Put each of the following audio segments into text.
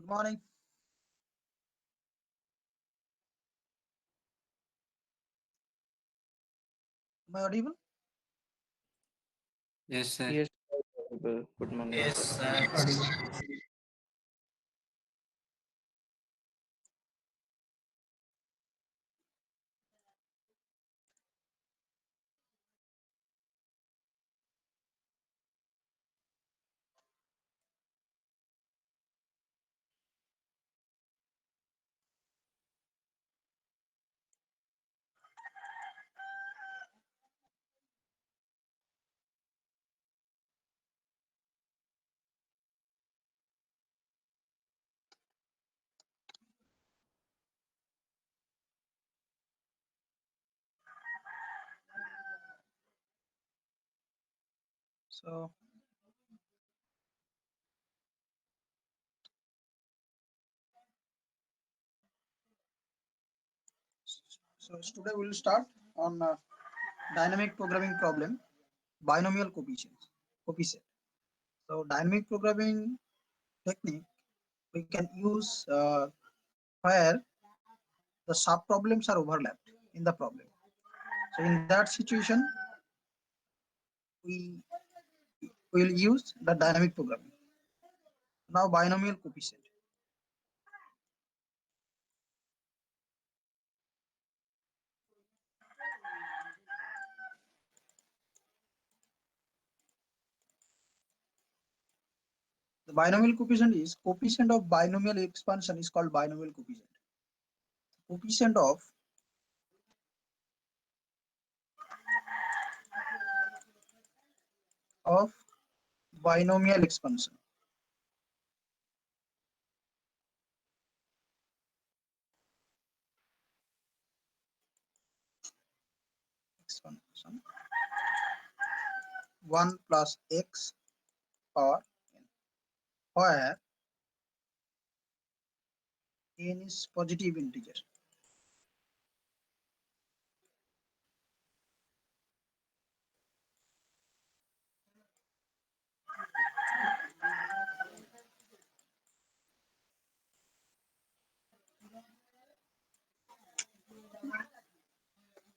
Good morning. Am I audible? Yes, sir. Yes, audible. Good morning. Yes, sir. So, so today we'll start on dynamic programming problem, binomial coefficient. So, dynamic programming technique we can use where the sub problems are overlapped in the problem. So, in that situation, we will use the dynamic programming. Now, binomial coefficient. The binomial coefficient of binomial expansion is called binomial coefficient. Coefficient of binomial expansion 1 plus x power n, where n is positive integer.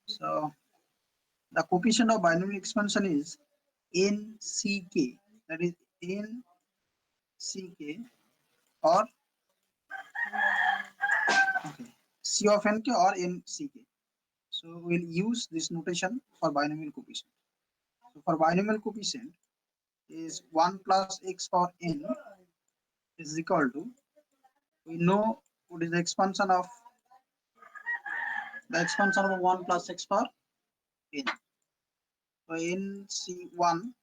So the coefficient of binomial expansion is nck, that is nck, or okay, c of nk or nck. So we'll use this notation for binomial coefficient. So for binomial coefficient is 1 plus x power n is equal to, we know what is the expansion of 1 plus x power n. So nc1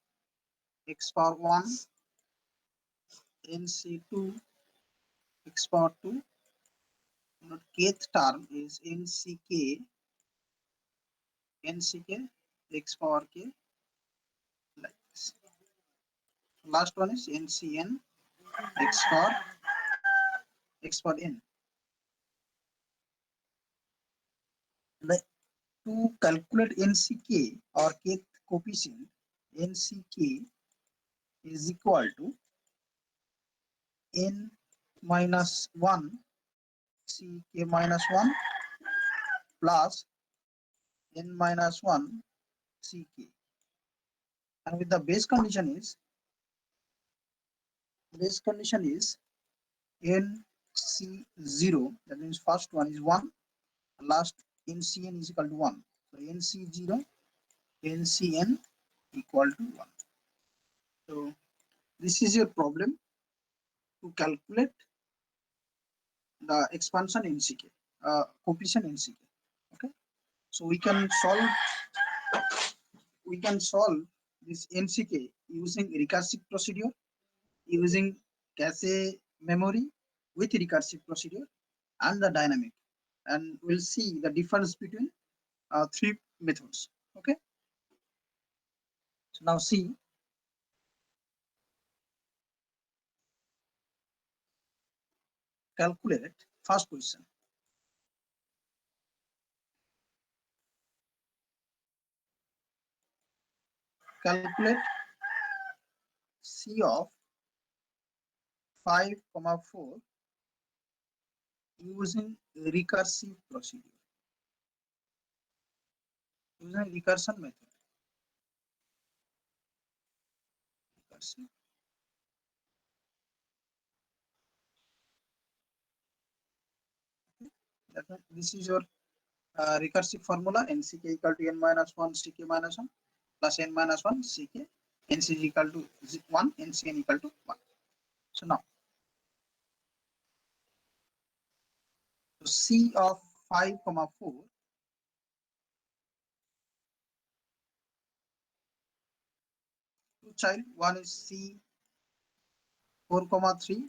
x power 1, nc2 x power 2. Not kth term is nck x power k, like this. Last one is ncn x power n. Like, to calculate nck or kth coefficient, nck is equal to n minus 1 ck minus 1 plus n minus 1 ck, and with the base condition is nc0, that means first one is 1, last ncn is equal to 1. So nc0 ncn equal to 1. So this is your problem to calculate the expansion nck, coefficient nck. Okay, so we can solve this nck using recursive procedure, using cache memory with recursive procedure, and the dynamic, and we'll see the difference between three methods. Okay, so now see, calculate first question. Calculate c of 5 comma 4 using recursive procedure. Using recursion method. Recursive. This is your recursive formula. NCK equal to n minus 1 ck minus 1 plus n minus 1 ck. NC is equal to 1, NCN equal to 1. So now, so C of 5 comma 4, two child, one is C 4 comma 3,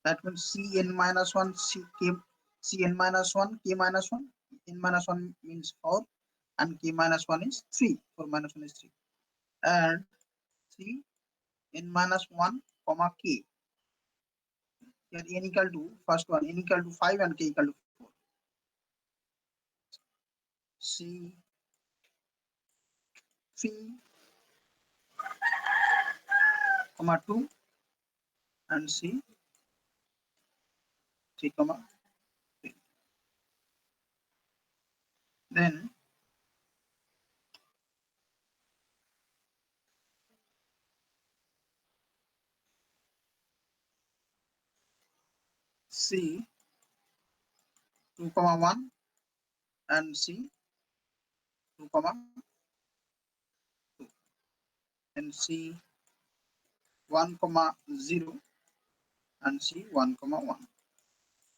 that means Cn minus 1 Cn minus 1 k minus 1, n minus 1 means 4 and k minus 1 is 3, 4 minus 1 is 3, and C n minus 1 comma k. Here n equal to, first one n equal to 5 and k equal to 4. C 3 comma 2 and C 3 comma 3. Then C 2 comma 1 and C 2 comma 2 and C 1 comma 0 and C 1 comma 1,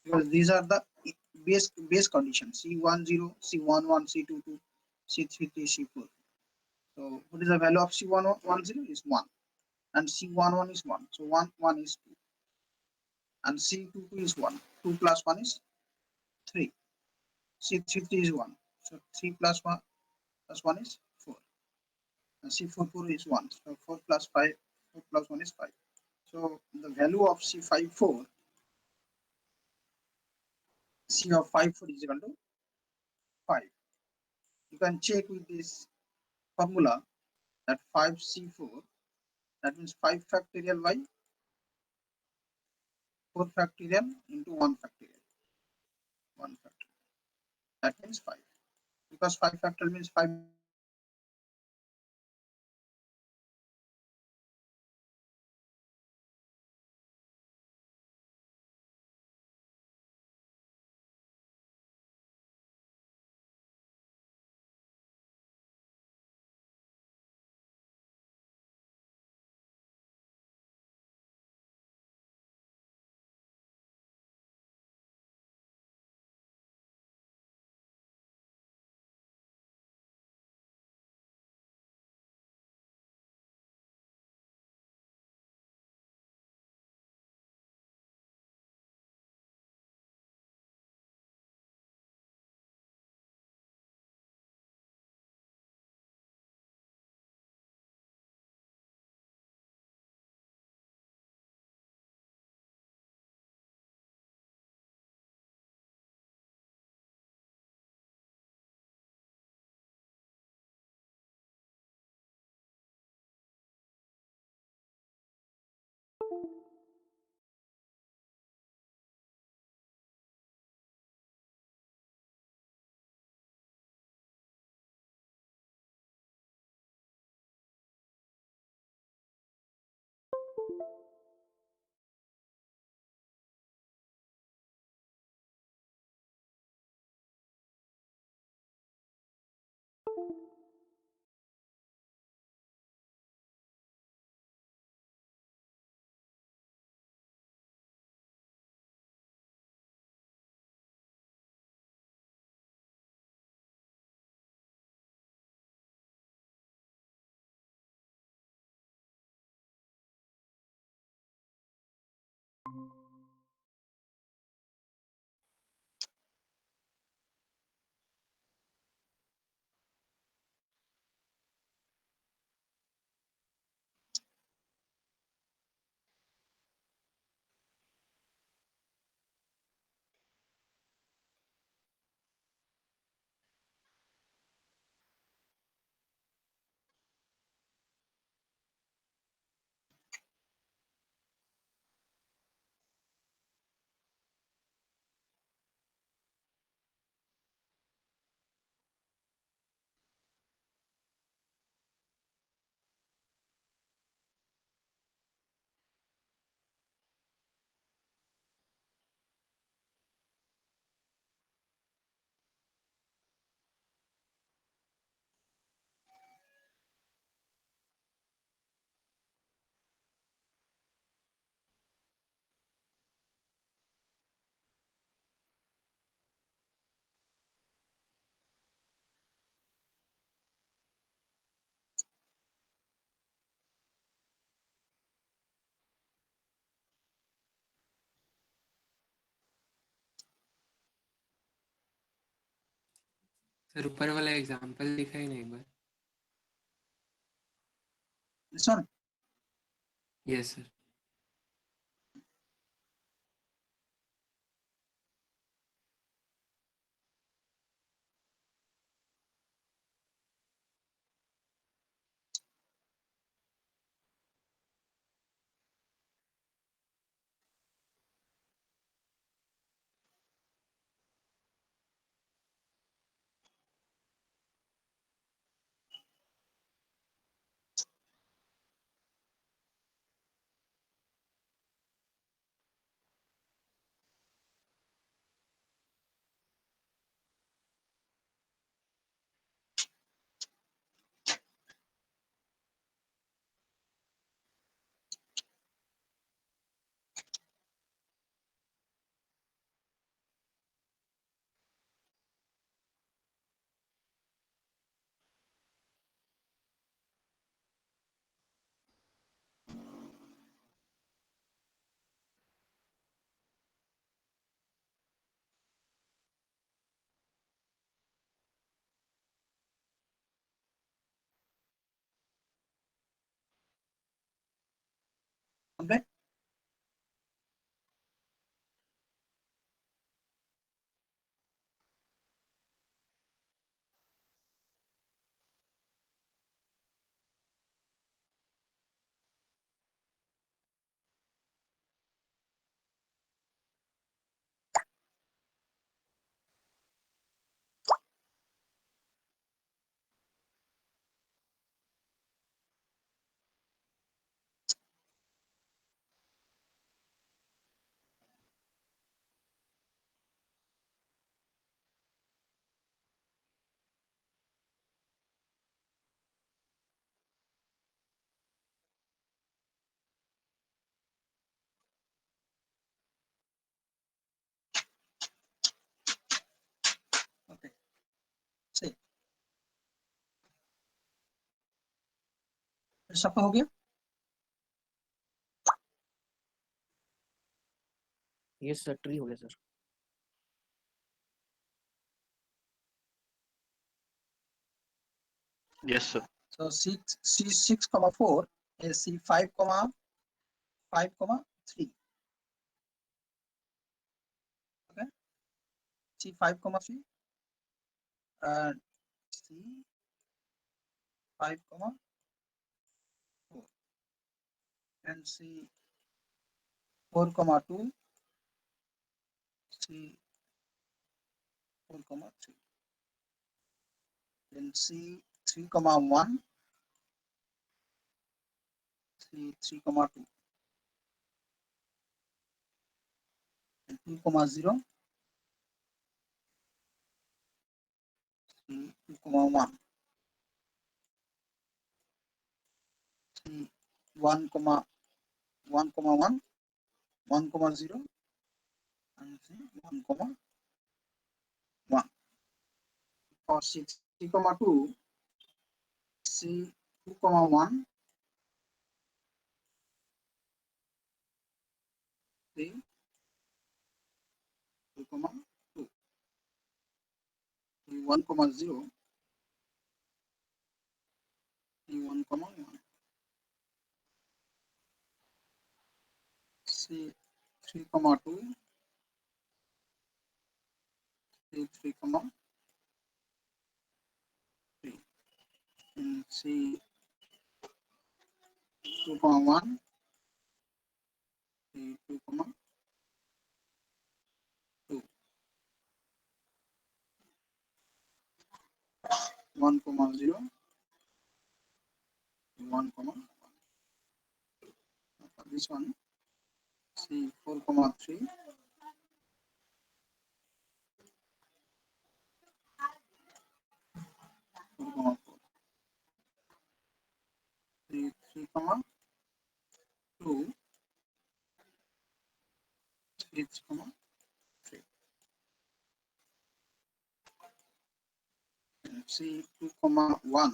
because these are the base conditions: C10, C11, C22, C33, C4. So what is the value of C110 is 1 and C11 is 1, so 1 1 is 2 and C22 is 1, 2 plus 1 is 3, C33 is 1, so 3 plus 1 is 4, and C44 is 1, so 4 plus 5, 4 plus 1 is 5. So the value of C54, C of 54 is equal to 5. You can check with this formula that 5C4, that means 5 factorial by 4 factorial into 1 factorial. 1 factorial. That means 5. Because 5 factorial means 5 sir ऊपर वाला example दिखाई ना एक बार। Sir yes sir. Complete. Okay सही, सबका हो गया। ये सर ट्री हो गया sir. Yes, sir. So C6,4 is C5,3. Okay, C5,3 and C5,4 and C4,2, C4,3, then C3,1, C3,2, and 2,0, C2,1, C1,1,1, 1,0, and C1,1. For C3,2, C2,1, C2,2, C1,0, C1,1, C3,2, C3,3, and C2,1, C2,2, 1,0, 1,1. This one C4,3, 4,4, C3,2, 3,3, and C2,1,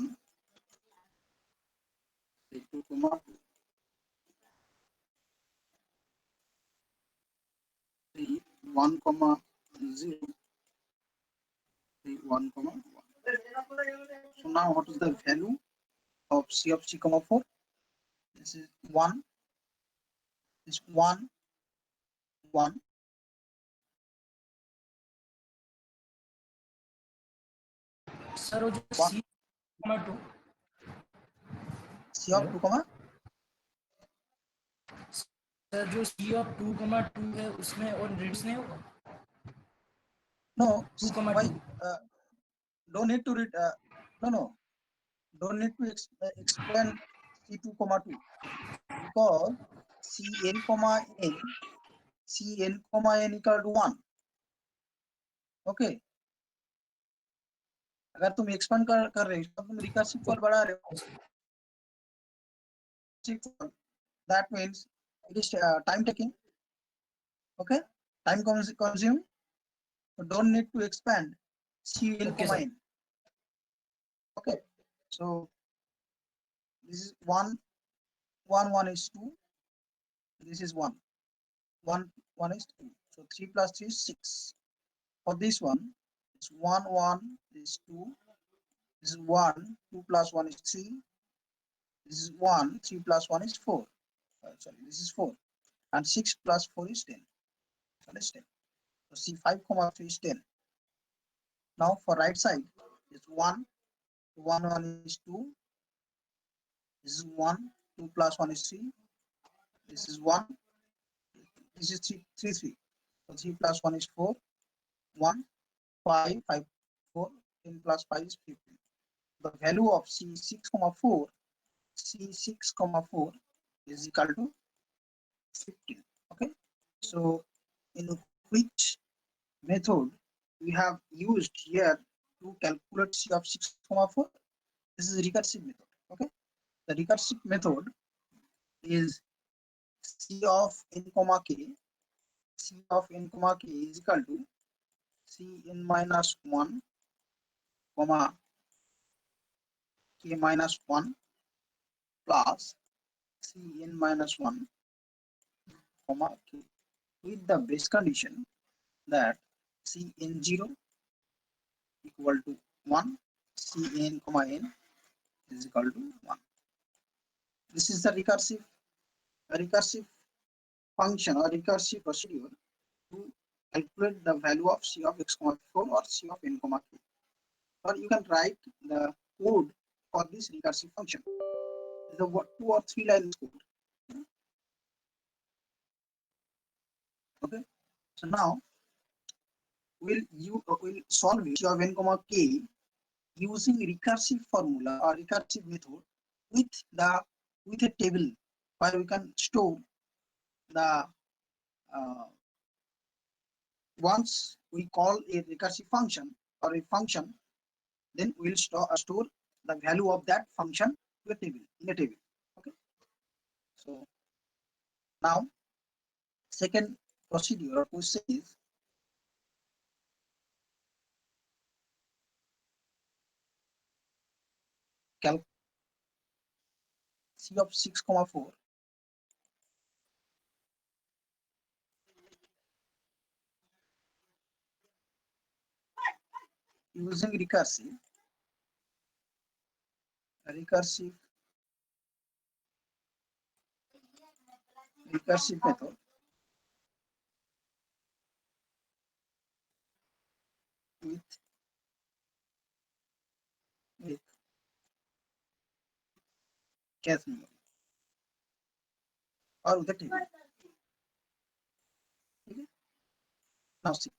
C2,2, C1,0, C1,1. So now what is the value of C of C comma 4? This is 1, this 1, 1. Sir वो जो One. C comma two C of 2 comma sir जो C of 2,2 है उसमें और Reds नहीं होगा no 2,2 why don't need to read no don't need to explain C2 comma 2 because Cn comma n equal to 1. Okay, अगर तुम expand कर रहे हो तुम रिकर्सिव कॉल बढ़ा रहे हो, that means it is time taking. Okay, time consuming. So don't need to expand Cn Okay, comma sir. n. Okay, so this is 1, 1, 1 is 2. This is 1, 1, 1 is 2. So 3 plus 3 is 6. For this one, it's 1, 1 is 2. This is 1, 2 plus 1 is 3. This is 1, 3 plus 1 is 4. Sorry, this is 4. And 6 plus 4 is 10. So that's 10. So C5 comma 3 is 10. Now for right side, it's 1, 1, 1 is 2. This is 1, 2 plus 1 is 3. This is 1. This is 3, 3, 3. So 3 plus 1 is 4. 1, 5, 5, 4. 10 plus 5 is 15. The value of C6 comma 4, C6 comma 4 is equal to 15. Okay. So in which method we have used here to calculate C of 6 comma 4? This is a recursive method. Okay. The recursive method is C of n comma k. C of n comma k is equal to Cn minus 1 comma k minus 1 plus Cn minus 1 comma k with the base condition that Cn0 equal to 1, Cn comma n is equal to 1. This is the recursive function or recursive procedure to calculate the value of C of x comma 4 or C of n comma k. Or you can write the code for this recursive function. The 2 or 3 lines code. Okay. So now we'll solve C of n comma k using recursive formula or recursive method with a table where we can store the once we call a recursive function or a function, then we'll store the value of that function to a table in a table. Okay. So now second procedure or question is calculate C of 6 comma 4 using recursive method with cache memory or with a table. Okay. Now see.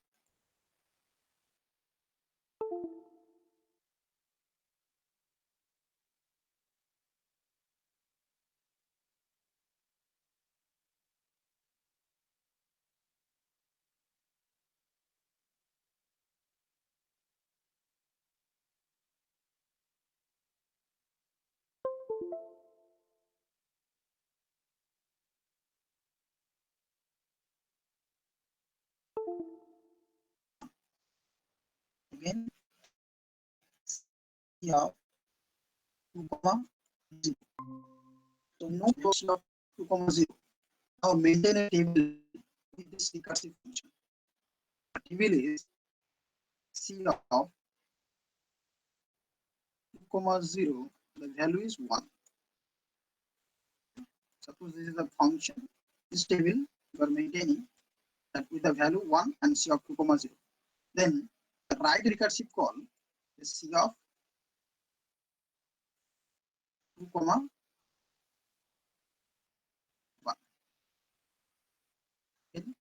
Again, C of 2 comma 0. So no question of 2 comma 0. Now maintain a table with this recursive function. The table is C of comma 0, the value is 1. Suppose this is the function, this table you are maintaining that with the value 1 and C of 2 comma 0. Then the right recursive call is C of 2 comma 1. Then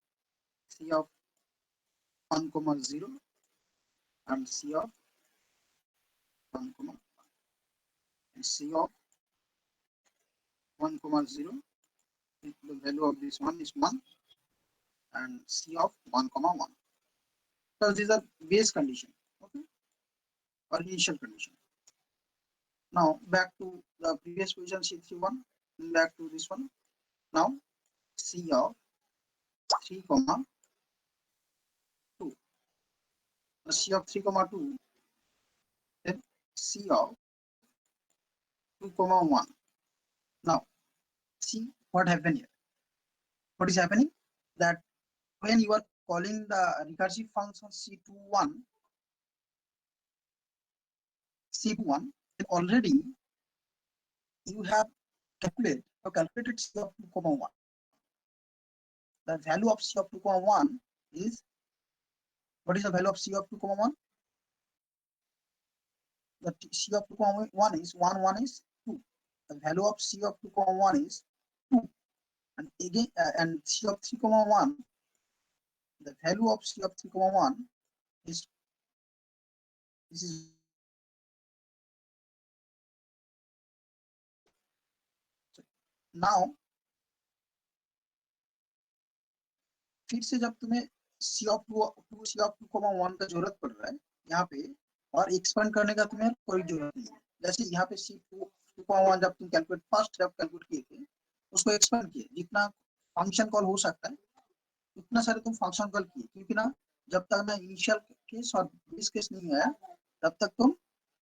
C of 1 comma 0 and C of 1 comma 1. And C of 1 comma 0, the value of this one is 1, and C of 1 comma 1. So these are base condition, okay, or initial condition. Now back to the previous position C31, back to this one. Now C of 3 comma 2. C of 3 comma 2, then C of 2 comma 1. Now see what happened here. What is happening? That when you are calling the recursive function C21, then already you have calculated C of 2 comma 1. The value of C of 2 comma 1 is, what is the value of C of 2 comma 1? The C of 2 comma 1 is 1 is 2. The value of C of 2 comma 1 is 2. And again, and C of 3 comma 1, the value of C of 3 comma 1 is, this is, now फिर से जब तुम्हें C of 2 C of 2 comma 1 का जरूरत पड़ रहा है यहाँ पे, और एक्सपेंड करने का तुम्हें कोई जरूरत नहीं है. जैसे यहाँ पे C2 comma 1 जब तुम कैलकुलेट फर्स्ट जब कैलकुलेट किए थे उसको एक्सपेंड किए, जितना फंक्शन कॉल हो सकता है उतना सारे तुम फंक्शन कॉल किए, क्योंकि ना जब तक ना इनिशियल केस और बेस केस नहीं आया तब तक तुम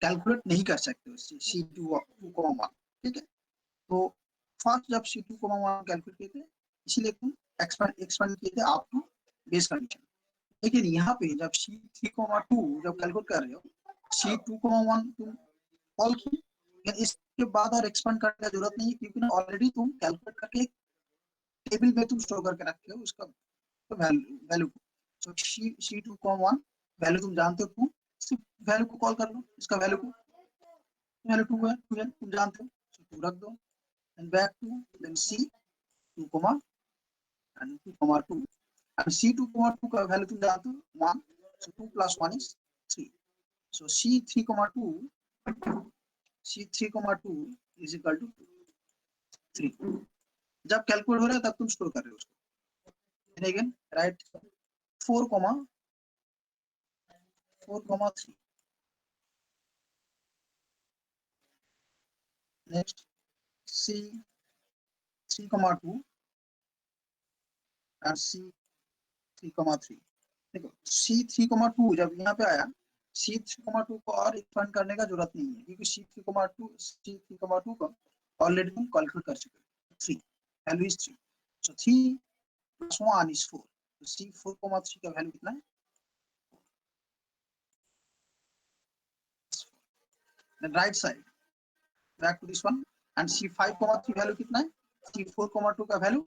कैलकुलेट नहीं कर सकते हो C2 comma 1. ठीक है, तो फर्स्ट जब C2 comma 1 कैलकुलेट किए थे इसीलिए तुम एक्सपेंड किए थे अप टू बेस कंडीशन. लेकिन यहाँ पे जब C3 comma 2 जब कैलकुलेट कर रहे हो C2 comma 1 तुम कॉल की, लेकिन इसके बाद और एक्सपेंड करने की जरूरत नहीं है, क्योंकि ना ऑलरेडी तुम कैलकुलेट करके एक टेबल में तुम स्टोर करके रखे हो उसका वैल्यू को. तो C2 comma 1 वैल्यू तुम जानते हो, 2, सिर्फ वैल्यू को कॉल कर लो, इसका वैल्यू को, वैल्यू 2 है, तुम जानते हो, तो 2 रख दो. And back to then C2 comma and 2 comma 2, and C2 comma 2 का वैल्यू तुम जानते हो 1, so 2 plus 1 is 3. So C3 comma 2 is equal to 3. जब कैलकुलेट हो रहा है तब तुम स्टोर कर रहे हो उसको. And again write 4 comma 3. Next C3 comma 2 and C3 comma 3. देखो C3 comma 2 जब यहाँ पे आया, C3 comma 2 को और एक्सपेंड करने का जरूरत नहीं है, क्योंकि C3 comma 2 को ऑलरेडी तुम कैलकुलेट कर चुके हो. 3 value is 3, so 3 plus 1 is 4. तो C4 comma 3 का वैल्यू कितना है? Then right side back to this one, and C5 comma 3 value कितना है? C4 comma 2 का वैल्यू,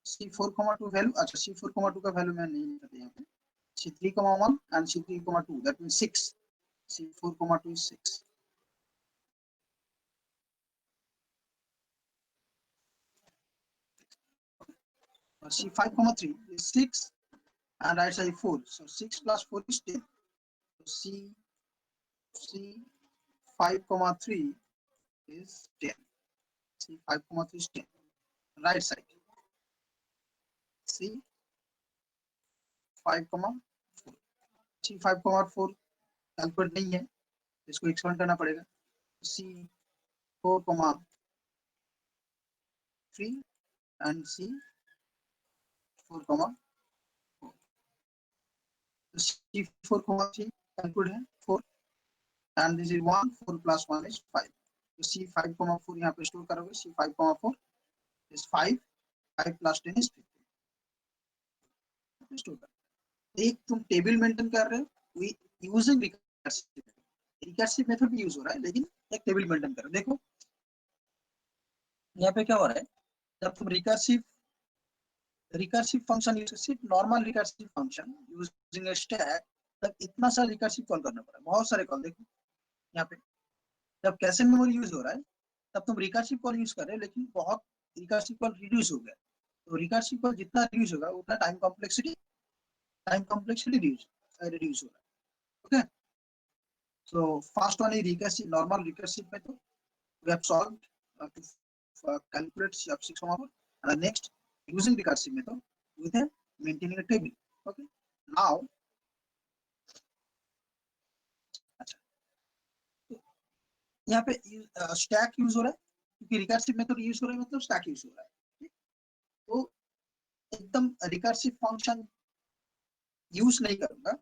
C4 comma 2 वैल्यू, अच्छा C4 comma 2 का वैल्यू मैं नहीं लिखा यहाँ पे. C3 comma 1 and C3 comma 2, that means 6. C4 comma 2 is 6. C5 comma 3 is 6 and right side 4, so 6 plus 4 is 10. So C5 comma 3 is 10. C5 comma 3 is 10. Right side C5 comma 4. C5 comma 4 calculate नहीं है, इसको expand करना पड़ेगा. C4 comma 3 and C4 comma 4. C4 comma 3 calculate है 4, and this is 1, 4 plus 1 is 5. तो C5 comma 4 यहाँ पे store करोगे. C5 comma 4 is 5, 5 plus 10 is 15. Store कर एक तुम टेबल मेंटेन कर रहे हो यूजिंग रिकर्सिव. रिकर्सिव मेथड भी यूज हो रहा है, लेकिन एक टेबल मेंटेन करो। देखो यहाँ पे क्या हो रहा है, जब तुम रिकर्सिव फंक्शन यूज, सिर्फ नॉर्मल रिकर्सिव फंक्शन यूजिंग ए स्टैक, तब इतना सारा रिकर्सिव कॉल करना पड़ा, बहुत सारे कॉल। देखो यहाँ पे जब कैश एंड मेमोरी यूज हो रहा है, तब तुम रिकर्सिव कॉल यूज कर रहे हो, लेकिन बहुत रिकर्सिव कॉल रिड्यूस हो गया। तो रिकर्सिव कॉल जितना रिड्यूस होगा उतना टाइम कॉम्प्लेक्सिटी रिड्यूस हो रहा है। Okay, so first one is recursive, normal recursive method we have solved to calculate sub6 over, and the next using recursive method with a maintaining a table. Okay, now अच्छा, तो यहाँ पे stack use हो रहा है, क्योंकि recursive method use हो रहा है मतलब स्टैक यूज हो रहा है। ठीक? तो एकदम रिकर्सिव फंक्शन यूज नहीं करूंगा,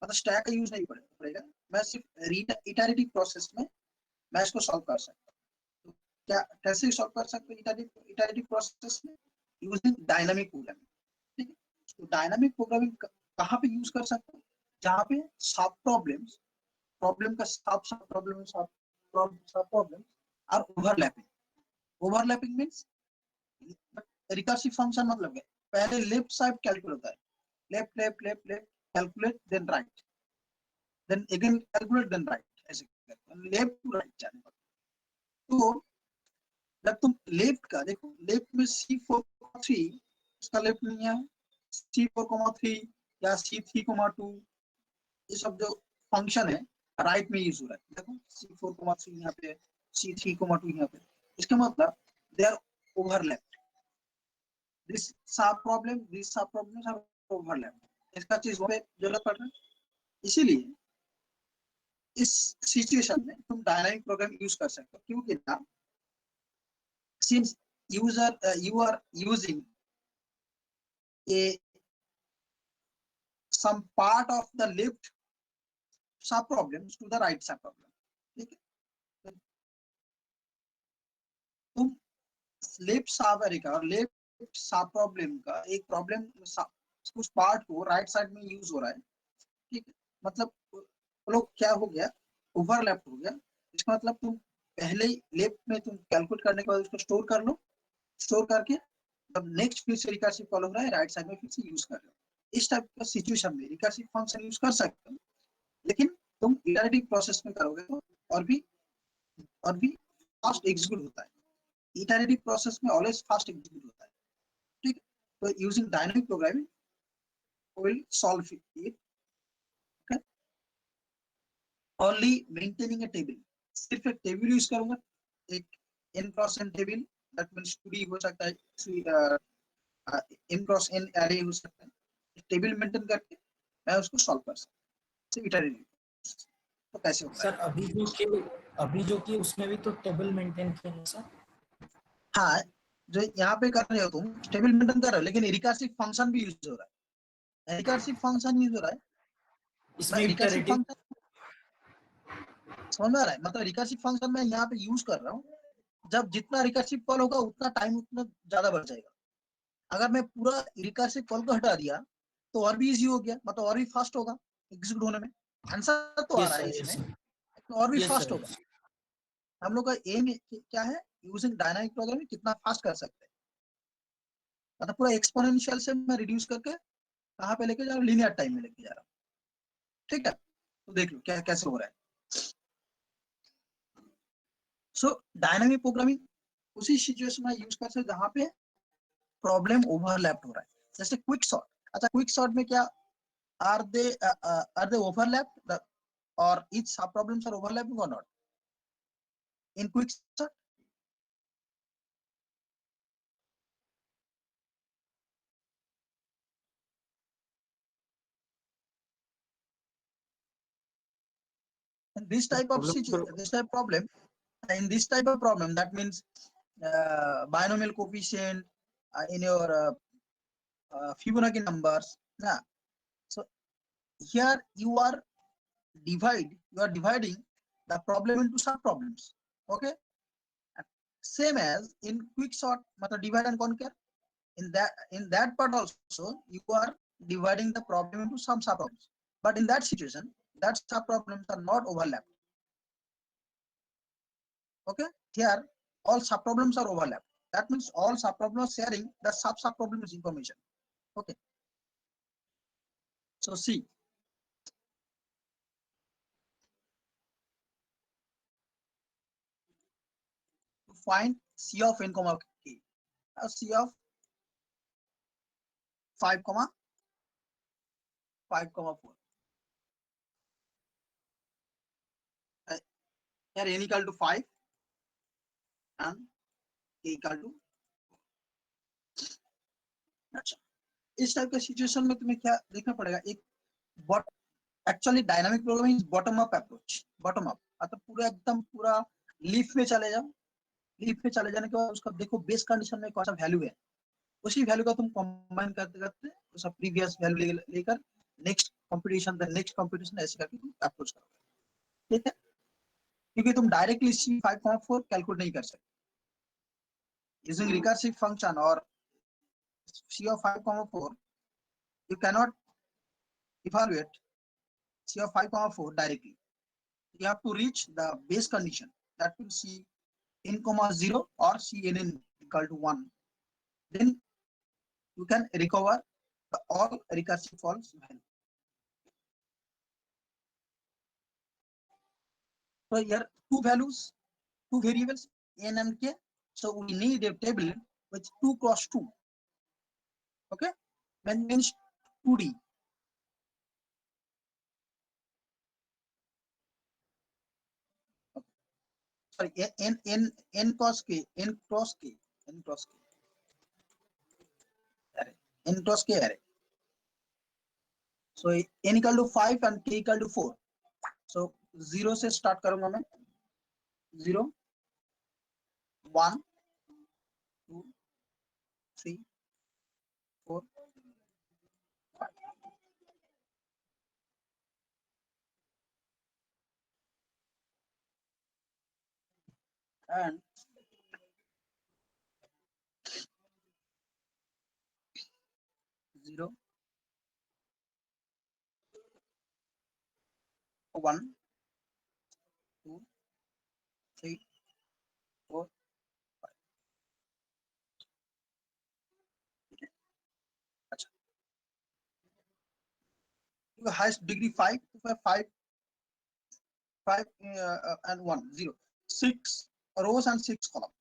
मतलब स्टैक का यूज नहीं पड़ेगा, मैं सिर्फ इटरेटिव प्रोसेस में मैं इसको सॉल्व कर सकता हूँ। तो क्या कैसे सॉल्व कर सकते हैं इटरेटिव प्रोसेस में? Using dynamic programming. ठीक है, तो डायनामिक प्रोग्रामिंग कहाँ पे यूज कर सकते हैं? जहाँ पे सब प्रॉब्लम का sub problem are overlapping means recursive function मतलब क्या, पहले लेफ्ट साइड कैलकुलेट होता है, left calculate then right, then again calculate then right, ऐसे लेफ्ट टू राइट जाने पर। तो जब तुम लेफ्ट का देखो, लेफ्ट में C4,3 उसका लेफ्ट नहीं है, C4,3 या C3,2, ये सब जो फंक्शन है राइट में यूज हो रहा है। देखो C4,3 यहाँ पे, C3,2 यहाँ पे, इसका मतलब दे आर ओवरलैप्ड, दिस सब प्रॉब्लम्स आर ओवरलैप्ड, इसका चीज पे जरूरत पड़ रहा है। इसीलिए इस सिचुएशन में तुम डायनामिक प्रोग्राम यूज कर सकते हो, क्योंकि ना since you are using a some part of the left sub problems to the right sub problem, ठीक है, तुम लेफ्ट सब एरे का और लेफ्ट सब प्रॉब्लम का एक प्रॉब्लम कुछ पार्ट को राइट साइड में यूज हो रहा है। ठीक है, मतलब वो लोग क्या हो गया, ओवरलैप हो गया। इसका मतलब तुम पहले ही लेफ्ट में तुम कैलकुलेट करने के बाद उसको स्टोर कर लो, स्टोर करके अब नेक्स्ट फिर से रिकर्सिव कॉल हो रहा है राइट साइड में, फिर से यूज कर रहे हो। इस टाइप का सिचुएशन में रिकर्सिव फंक्शन यूज कर सकते हो, लेकिन तुम इटरेटिव प्रोसेस में करोगे तो और भी फास्ट एग्जीक्यूट होता है। इटरेटिव प्रोसेस में ऑलवेज फास्ट एग्जीक्यूट होता है। ठीक है, तो using dynamic programming will solve it. Okay, only maintaining a table, सिर्फ एक टेबल यूज करूंगा, एक n cross n table, that means 2D हो सकता है, n क्रॉस n एरे हो सकता है, टेबल मेंटेन करके मैं उसको सॉल्व कर सकता हूँ इटरेटिव। तो कैसे होता है? सर अभी जो कि उसमें भी तो टेबल मेंटेन किया है सर। हाँ, जो यहाँ पे कर रहे हो तुम टेबल मेंटेन कर रहे हो, लेकिन रिकर्सिव फंक्शन भी यूज हो रहा है, रिकर्सिव फंक्शन यूज हो रहा है। मैं इसमें रिकर्सिव इटरेटिव फंक्शन समझ में आ रहा है, मतलब रिकर्सिव फंक्शन मैं यहाँ पे यूज कर रहा हूँ, जब जितना रिकर्सिव कॉल होगा उतना टाइम उतना ज्यादा बढ़ जाएगा। अगर मैं पूरा रिकर्सिव कॉल को हटा दिया तो और भी इजी हो गया, मतलब और भी फास्ट होगा एग्जीक्यूट होने में। आंसर तो आ रहा है यस इसमें, सर लेकिन और भी यस फास्ट सर होगा। हम लोग का एम क्या है, यूजिंग डायनामिक प्रोग्रामिंग कितना फास्ट कर सकते हैं, मतलब पूरा एक्सपोनेंशियल से मैं रिड्यूस करके कहाँ पे लेके जा रहा हूँ, लीनियर टाइम में लेके जा रहा हूँ। ठीक है, तो देख लो क्या कैसे हो रहा है। सो डायनामिक प्रोग्रामिंग उसी सिचुएशन में यूज कर सकते जहाँ पे प्रॉब्लम ओवरलैप हो रहा है, जैसे क्विक सॉर्ट। अच्छा, क्विक सॉर्ट में क्या आर दे ओवरलैप और ईच सब प्रॉब्लम्स आर ओवरलैपिंग और not in quick sort? This type of situation, this type of problem, in this type of problem, that means binomial coefficient in your Fibonacci numbers. Yeah. So here you are dividing the problem into sub problems. Okay. Same as in quick sort, matlab divide and conquer. In that part also you are dividing the problem into some sub problems. But in that situation, that subproblems are not overlapped. Okay, here all subproblems are overlapped. That means all subproblems are sharing the subproblems information. Okay, so see, to find C of n comma k, C of 5 comma 5 comma 4. Here n equal to 5 and k equal to 4. अच्छा, इस type के situation में तुम्हें क्या देखना पड़ेगा, एक but actually dynamic programming is bottom up approach. Bottom up मतलब पूरा एकदम पूरा लीफ में चले जाओ. लीफ में चले जाने के बाद उसका देखो बेस कंडीशन में कौन सा वैल्यू है, उसी वैल्यू का तुम कंबाइन करते करते उसका प्रीवियस वैल्यू लेकर नेक्स्ट कंपटीशन ऐसे करके तुम अप्रोच करोगे. ठीक है, क्योंकि तुम डायरेक्टली C5,4 कैलकुलेट नहीं कर सकते. यूजिंग रिकर्सिव फंक्शन और C of 5,4 you cannot evaluate C of 5,4 directly. You have to reach the base condition, that will C n comma 0 or Cnn equal to 1. Then you can recover the all recursive false value. So here two values, two variables n and k. So we need a table with 2 cross 2. Okay, when means 2D. Okay. Sorry, n cross k, n cross k, n cross k array, n cross k array. So n equal to 5 and k equal to 4. So 0 से start करूंगा मैं. 0, 1, 2, 3, 4, 5. And zero, 1, 2, 3, 4, 5. अच्छा, highest degree 5, 5, 5 and 1, 0, 6 rows and 6 columns.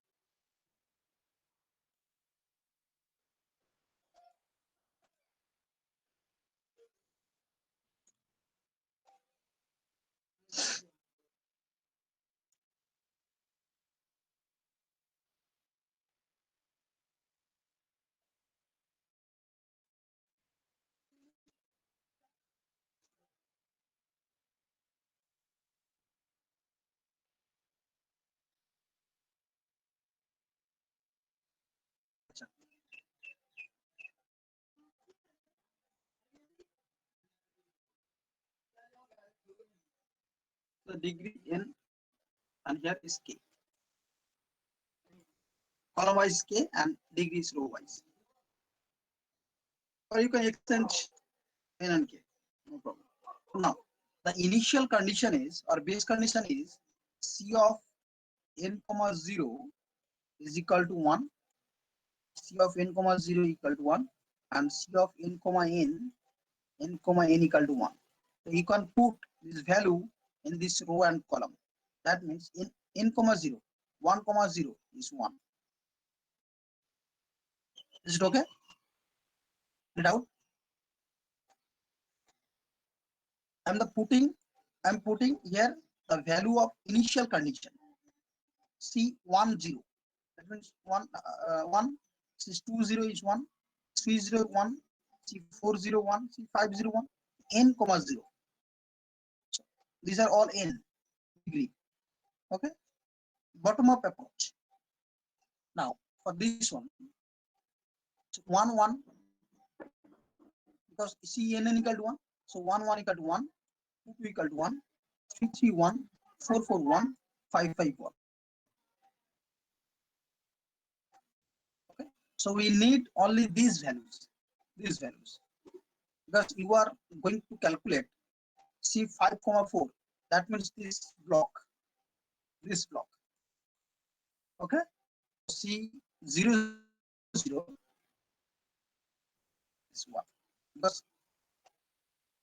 अच्छा, the degree n and here is k. Column wise k and degree is row wise. Or you can extend n and k, no problem. Now the initial condition is, or base condition is, C of n comma 0 is equal to 1, C of n comma 0 equal to 1, and C of n comma n equal to 1. So you can put this value in this row and column. That means in n comma 0, 1 comma 0 is 1. Is it okay? Get out. I'm putting here the value of initial condition C10. That means 1, C20 is 1, C01, C401, C501, n comma 0. So these are all n degree. Okay, bottom up approach. Now for this one, 1 1, because Cnn equal to 1, so 1 1 equal to 1, 2 2 equal to 1, 3 3 1, 4 4 1, 5 5 1. Okay, so we need only these values, because you are going to calculate C5, 4. That means this block. Okay. C0, 0 is 1 because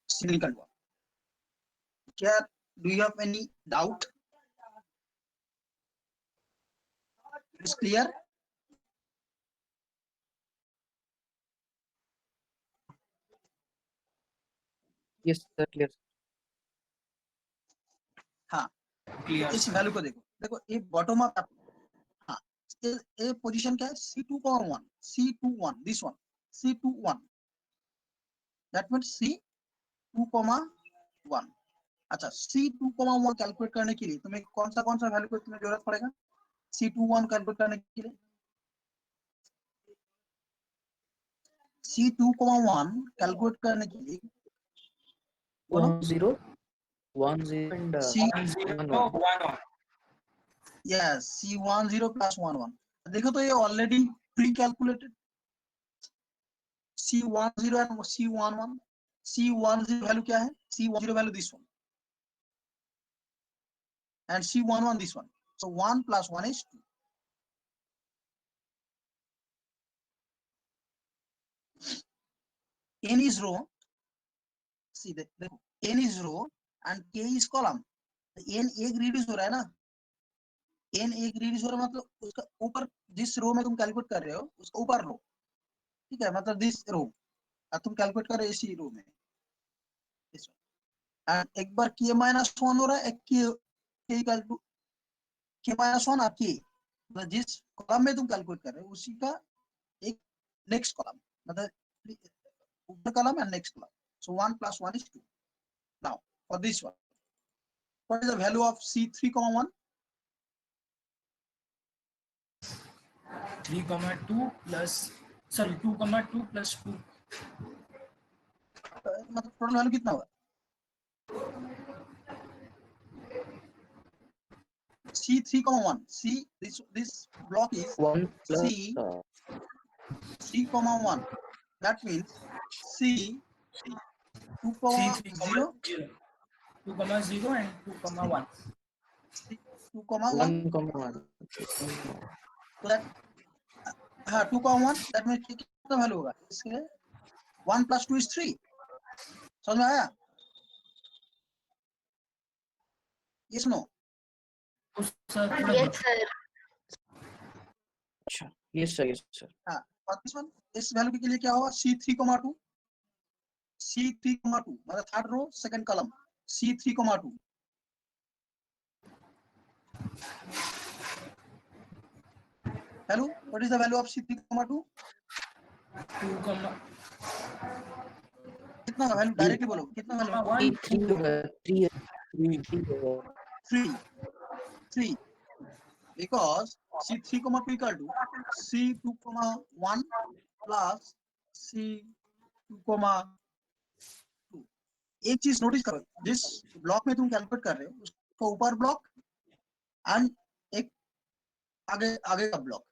cyclical one. Here, do you have any doubt? It's clear. Yes, sir. Clear. हाँ, Clear, इस sir. Value को देखो ये bottom up. हाँ, ये position क्या है? C2,1, C21, this one, C21. That means C2,1. अच्छा, C2,1 कैलकुलेट करने के लिए तुम्हें कौन सा वैल्यू को तुम्हें जरूरत पड़ेगा? C21 कैलकुलेट करने के लिए C2,1 कैलकुलेट करने के लिए बोलो 1 0 1 0 and C 1 1 0 1. 1 1. yes C10 plus 11. देखो तो ये already pre calculated C10 and C11. C10 value क्या है? C10 value this one and C11 this one. So 1 plus 1 is 2. N is row. See the N is row and K is column. N एक reduce हो रहा है ना, N एक reduce हो रहा है मतलब उसका ऊपर जिस रो में तुम कैलकुलेट कर रहे हो उसका ऊपर रो, ठीक है, मतलब दिस रो तुम कैलकुलेट कर रहे हो इसी रो में। एंड एक बार K माइनस 1 हो रहा है, एक K equal to K minus 1 और K, मतलब जिस कॉलम में तुम कैलकुलेट कर रहे हो उसी का एक नेक्स्ट कॉलम, मतलब ऊपर column and next column. So 1 plus 1 is 2. Now for this one, what is the value of C3,1? 3,2 plus, sorry, 2,2 plus 2. मतलब टोटल वैल्यू कितना होगा? C3,1. See this block is 1 plus C 3,1. That means C 2,0 C3,0 2,0 and 2,1. C 2,1. 1 So that 2,1. That means कितना value होगा इसके? 1 plus 2 is 3. समझ में आया? Yes, no? Yes, sir. Yes, sir. अच्छा, yes sir, yes sir. हाँ, और this one, इस वैल्यू के लिए क्या होगा? C3,2. C3,2 मतलब third row second column C3,2. Hello, what is the value of C3,2? 2, कितना वैल्यू डायरेक्टली बोलो, कितना वैल्यू? 1, 3 होगा, 3 होगा. 3 because C3,2 equal to C2,1 plus C2,2. एक चीज नोटिस करो, जिस ब्लॉक में तुम कैलकुलेट कर रहे हो उसका ऊपर ब्लॉक एंड एक आगे का ब्लॉक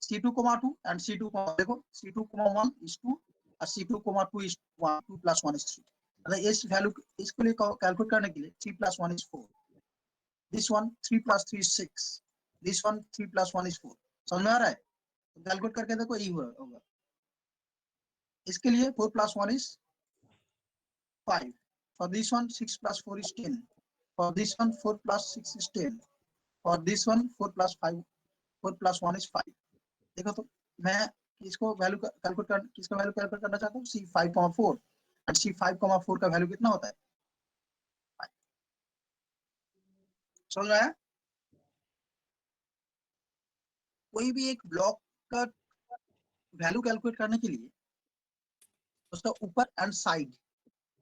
C2,2 एंड C2, देखो C2,1 is 2 और C2,2 is 1, 2 plus 1 is 3. मतलब इस वैल्यू इसके लिए कैलकुलेट करने के लिए 3 plus 1 is 4. This one 3 plus 3 is 6. This one 3 plus 1 is 4. समझ में आ रहा है? तो कैलकुलेट करके देखो यही होगा. इसके लिए 4 plus 1 is 5. For this one 6 plus 4 is 10. For this one 4 plus 6 is 10. For this one 4 plus 1 is 5. देखो तो मैं इसको वैल्यू कैलकुलेट कर किसका वैल्यू कैलकुलेट करना चाहता हूँ? C5,4 और C5,4 का वैल्यू कितना होता है? 5. समझ रहा है? कोई भी एक ब्लॉक का वैल्यू कैलकुलेट करने के लिए उसका ऊपर एंड साइड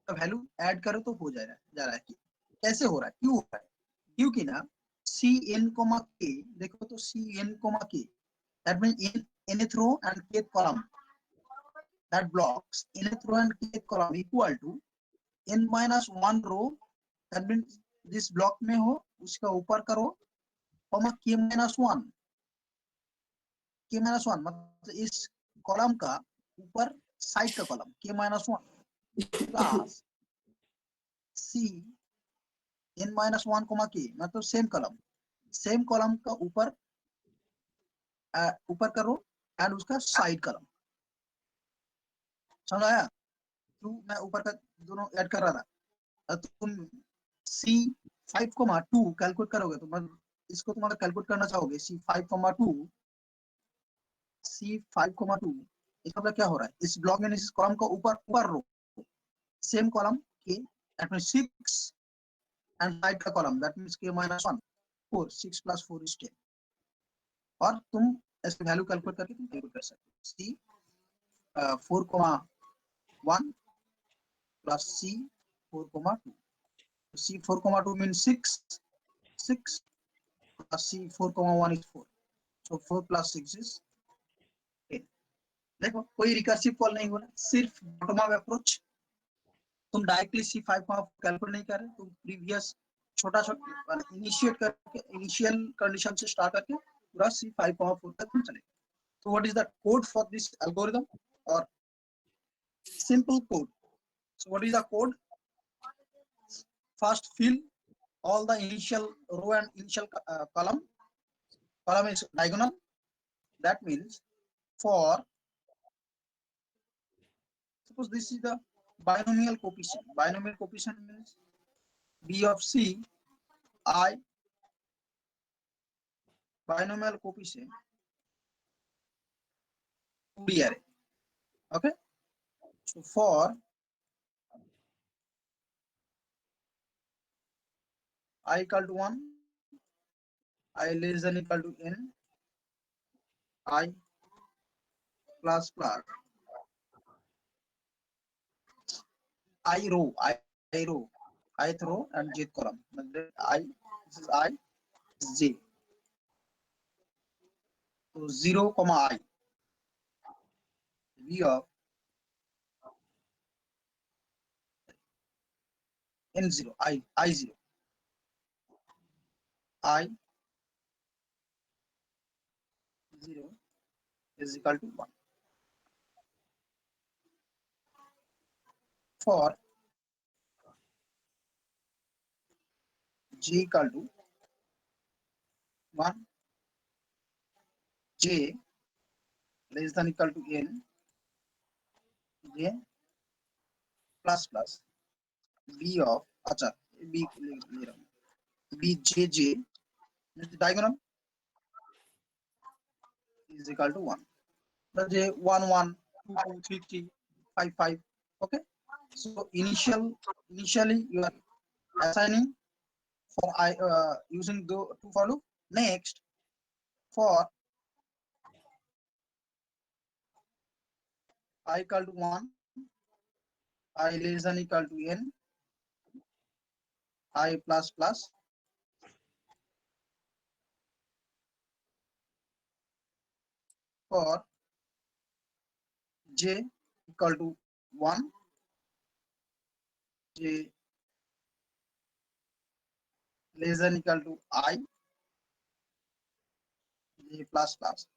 का वैल्यू ऐड करो तो हो जा रहा है. कैसे हो रहा है? क्यों हो रहा है? क्योंकि ना Cn, K, देखो तो Cn, K, that means nth row and kth column, that blocks nth row and kth column equal to n minus 1 row, that means जिस ब्लॉक में हो उसका ऊपर करो, K minus 1. K minus 1 मतलब इस कॉलम का ऊपर साइड का column K minus 1 plus C n minus 1 comma k मतलब सेम कॉलम का ऊपर का रो एंड उसका साइड कॉलम, समझ आया? तो मैं ऊपर का दोनों ऐड कर रहा था। तुम C5,2 कैलकुलेट करोगे तो इसको तुम अगर कैलकुलेट करना चाहोगे C5,2 इसका मतलब क्या हो रहा है, इस ब्लॉक में इस कॉलम का ऊपर रो सेम कॉलम के दैट मींस 6 एंड साइड का column that means k minus 1 4 6 plus 4 is 10 और तुम इसकी वैल्यू कैलकुलेट करके तुम कैलकुलेट कर सकते हो C 4,1 plus C 4,2 C 4,2 means 6 plus C 4,1 is 4 so 4 plus 6 is 10। देखो कोई रिकर्सिव कॉल नहीं हो रहा, सिर्फ बॉटम अप अप्रोच। तुम डायरेक्टली C5 को कैलकुलेट नहीं कर रहे, तुम प्रीवियस छोटा इनिशिएट करके इनिशियल कंडीशन से स्टार्ट करके पूरा C5,4 तक तुम चले। So what is the code for this algorithm or simple code? So what is the code? First fill all the initial row and initial column. Column is diagonal. That means for suppose this is the binomial coefficient. Binomial coefficient means B of C I binomial coefficient 2D array. Okay. So for I equal to 1, I less than equal to n, I plus plus I row ith row and jth column. I this is I this is j. So 0 comma I v of n0 I0 I 0 is equal to 1 for j equal to 1 j less than equal to n j plus plus b of अच्छा b ले रहा हूँ b j diagonal is equal to 1 j 1 1 2 2 3 3 5 5 okay. So initially you are assigning for I using the to for loop. Next for I equal to 1, I less than equal to n, I plus plus for j equal to 1, j less than equal to I, j plus plus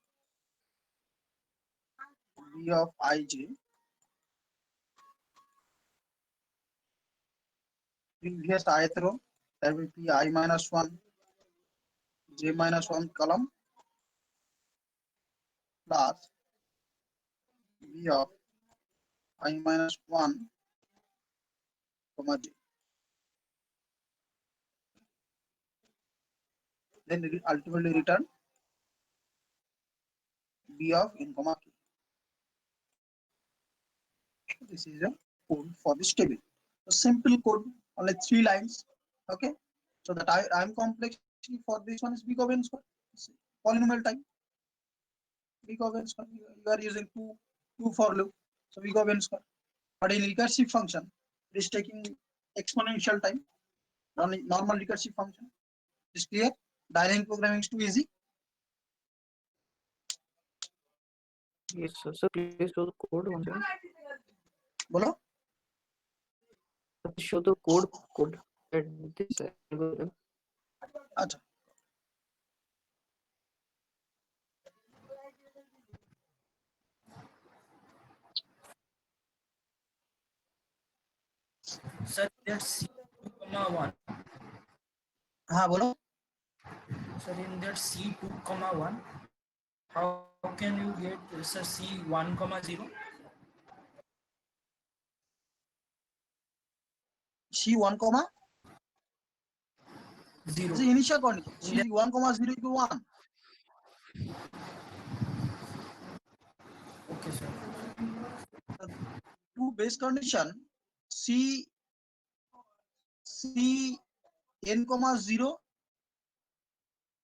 b of ij previous ith row that will be I minus 1 j minus 1 column plus b of I minus 1 comma j. Then it will ultimately return b of n comma k. This is a code for this table. A simple code, only 3 lines. Okay. So the time complexity for this one is big of n square. Polynomial time. Big of n square. You are using two for loop. So big of n square. But in recursive function, it is taking exponential time. Normal recursive function. Is clear? Dynamic programming is too easy. Yes, sir. So please show the code once again. बोलो. Show the code at this algorithm. अच्छा. Sir, let's see comma 1. हाँ बोलो. Sir, in that C2 comma 1, how can you get sir C1 comma 0? C1 comma 0. the initial condition. C1 comma 0 equal 1. Okay, sir. Two base condition C n comma 0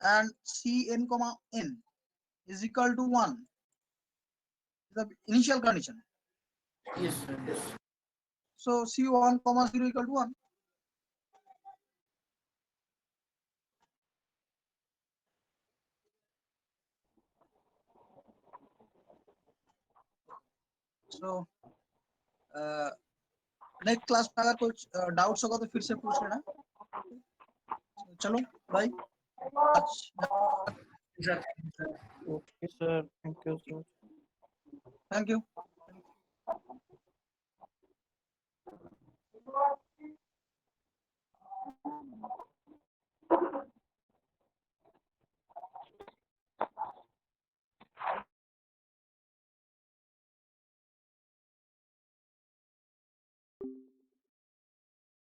and Cn comma n is equal to 1. The initial condition. Yes, sir. Yes. So C1 comma 0 equal to 1. So next class में अगर कुछ doubts होगा तो फिर से पूछ लेना. चलो bye. Sir, Okay, sir. Thank you so much. Thank you.